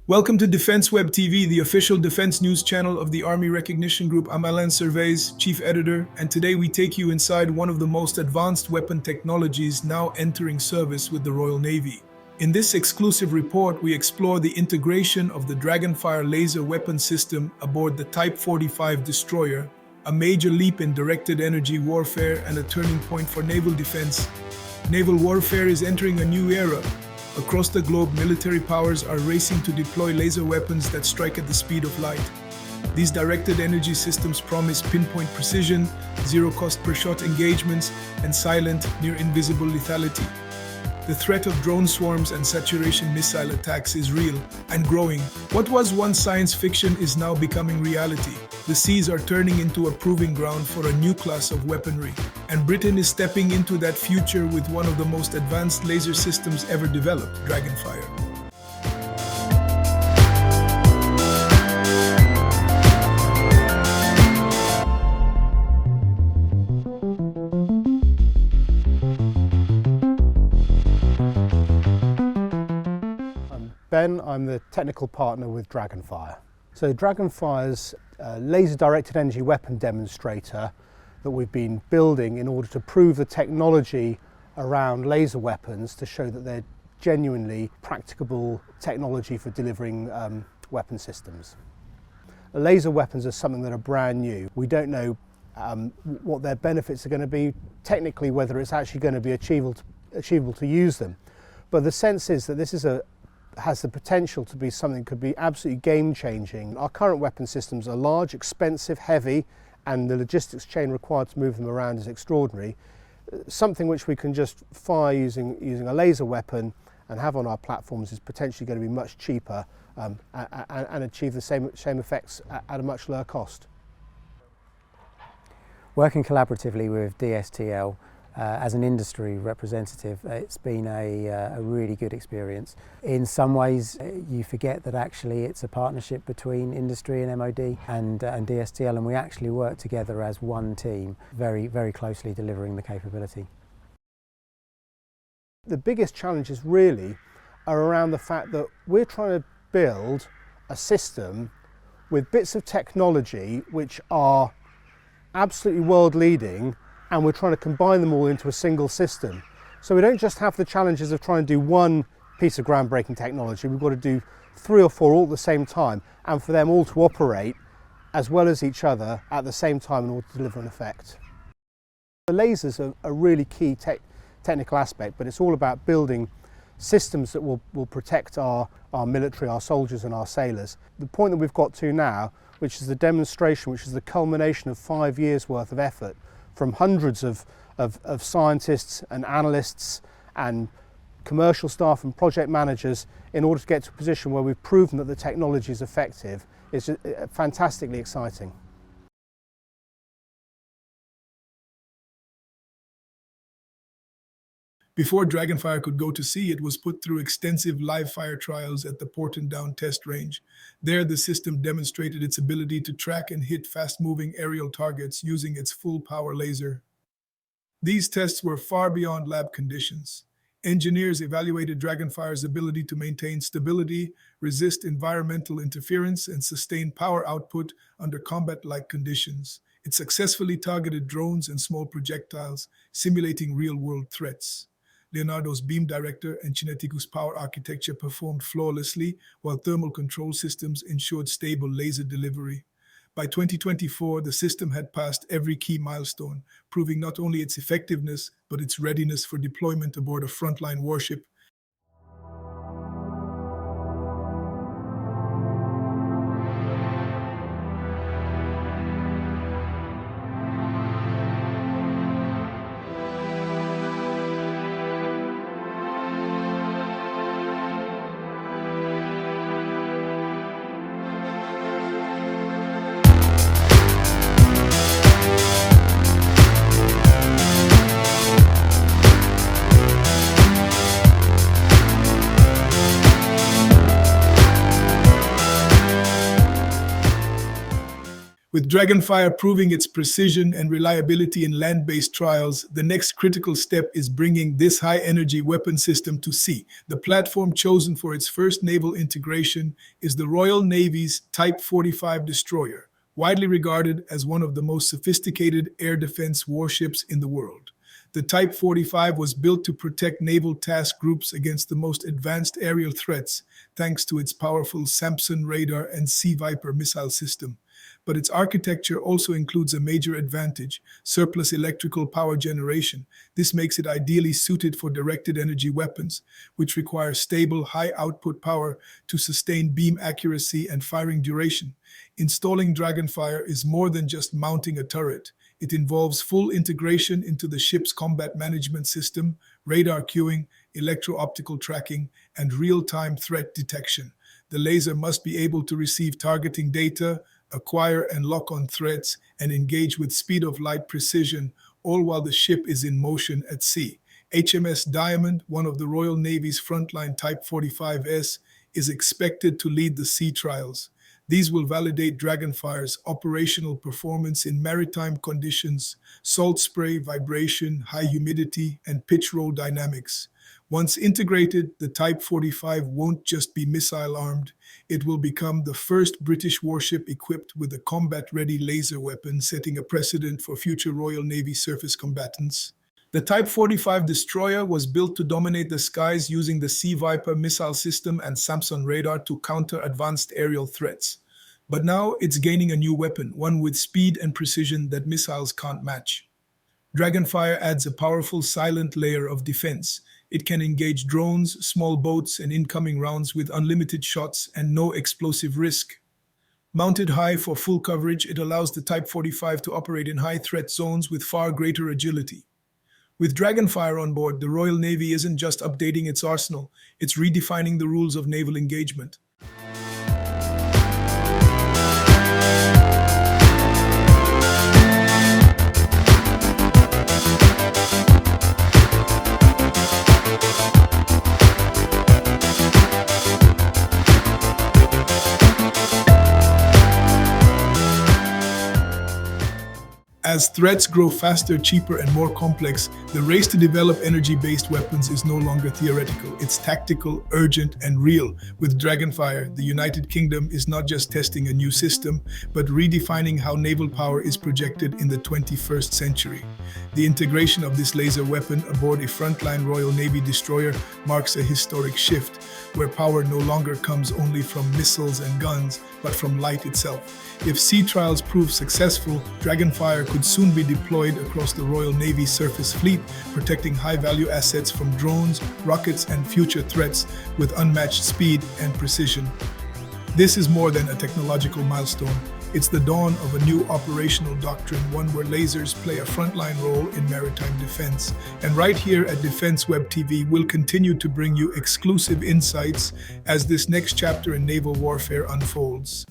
Welcome to Defense Web TV, the official defense news channel of the Army Recognition Group. I'm Alain Servaes, Chief Editor, and today we take you inside one of the most advanced weapon technologies now entering service with the Royal Navy. In this exclusive report, we explore the integration of the Dragonfire laser weapon system aboard the Type 45 destroyer, a major leap in directed energy warfare and a turning point for naval defense. Naval warfare is entering a new era. Across the globe, military powers are racing to deploy laser weapons that strike at the speed of light. These directed energy systems promise pinpoint precision, zero cost per shot engagements, and silent, near-invisible lethality. The threat of drone swarms and saturation missile attacks is real and growing. What was once science fiction is now becoming reality. The seas are turning into a proving ground for a new class of weaponry, and Britain is stepping into that future with one of the most advanced laser systems ever developed, Dragonfire. Ben, I'm the technical partner with Dragonfire. So Dragonfire's laser-directed energy weapon demonstrator that we've been building in order to prove the technology around laser weapons to show that they're genuinely practicable technology for delivering weapon systems. The laser weapons are something that are brand new. We don't know what their benefits are going to be, technically whether it's actually going to be achievable to use them. But the sense is that this has the potential to be something that could be absolutely game-changing. Our current weapon systems are large, expensive, heavy, and the logistics chain required to move them around is extraordinary. Something which we can just fire using a laser weapon and have on our platforms is potentially going to be much cheaper and achieve the same effects at a much lower cost. Working collaboratively with DSTL as an industry representative, it's been a really good experience. In some ways, you forget that actually it's a partnership between industry and MOD and DSTL, and we actually work together as one team, very, very closely delivering the capability. The biggest challenges really are around the fact that we're trying to build a system with bits of technology which are absolutely world-leading, and we're trying to combine them all into a single system. So we don't just have the challenges of trying to do one piece of groundbreaking technology, we've got to do 3 or 4 all at the same time, and for them all to operate as well as each other at the same time in order to deliver an effect. The lasers are a really key technical aspect, but it's all about building systems that will protect our military, our soldiers and our sailors. The point that we've got to now, which is the demonstration, which is the culmination of 5 years worth of effort from hundreds of scientists and analysts and commercial staff and project managers in order to get to a position where we've proven that the technology is effective, is fantastically exciting. Before Dragonfire could go to sea, it was put through extensive live fire trials at the Porton Down test range. There, the system demonstrated its ability to track and hit fast-moving aerial targets using its full-power laser. These tests were far beyond lab conditions. Engineers evaluated Dragonfire's ability to maintain stability, resist environmental interference, and sustain power output under combat-like conditions. It successfully targeted drones and small projectiles, simulating real-world threats. Leonardo's beam director and Kineticus power architecture performed flawlessly, while thermal control systems ensured stable laser delivery. By 2024, the system had passed every key milestone, proving not only its effectiveness, but its readiness for deployment aboard a frontline warship. With Dragonfire proving its precision and reliability in land-based trials, the next critical step is bringing this high-energy weapon system to sea. The platform chosen for its first naval integration is the Royal Navy's Type 45 destroyer, widely regarded as one of the most sophisticated air defense warships in the world. The Type 45 was built to protect naval task groups against the most advanced aerial threats, thanks to its powerful Samson radar and Sea Viper missile system. But its architecture also includes a major advantage: surplus electrical power generation. This makes it ideally suited for directed energy weapons, which require stable, high-output power to sustain beam accuracy and firing duration. Installing Dragonfire is more than just mounting a turret. It involves full integration into the ship's combat management system, radar cueing, electro-optical tracking, and real-time threat detection. The laser must be able to receive targeting data, acquire and lock on threats, and engage with speed of light precision, all while the ship is in motion at sea. HMS Diamond, one of the Royal Navy's frontline Type 45s, is expected to lead the sea trials. These will validate Dragonfire's operational performance in maritime conditions: salt spray, vibration, high humidity, and pitch roll dynamics. Once integrated, the Type 45 won't just be missile-armed. It will become the first British warship equipped with a combat-ready laser weapon, setting a precedent for future Royal Navy surface combatants. The Type 45 destroyer was built to dominate the skies using the Sea Viper missile system and Samson radar to counter advanced aerial threats. But now it's gaining a new weapon, one with speed and precision that missiles can't match. Dragonfire adds a powerful silent layer of defense. It can engage drones, small boats, and incoming rounds with unlimited shots and no explosive risk. Mounted high for full coverage, it allows the Type 45 to operate in high-threat zones with far greater agility. With Dragonfire on board, the Royal Navy isn't just updating its arsenal, it's redefining the rules of naval engagement. As threats grow faster, cheaper, and more complex, the race to develop energy-based weapons is no longer theoretical. It's tactical, urgent, and real. With Dragonfire, the United Kingdom is not just testing a new system, but redefining how naval power is projected in the 21st century. The integration of this laser weapon aboard a frontline Royal Navy destroyer marks a historic shift, where power no longer comes only from missiles and guns, but from light itself. If sea trials prove successful, Dragonfire could soon be deployed across the Royal Navy surface fleet, protecting high-value assets from drones, rockets, and future threats with unmatched speed and precision. This is more than a technological milestone. It's the dawn of a new operational doctrine, one where lasers play a frontline role in maritime defense. And right here at Defense Web TV, we'll continue to bring you exclusive insights as this next chapter in naval warfare unfolds.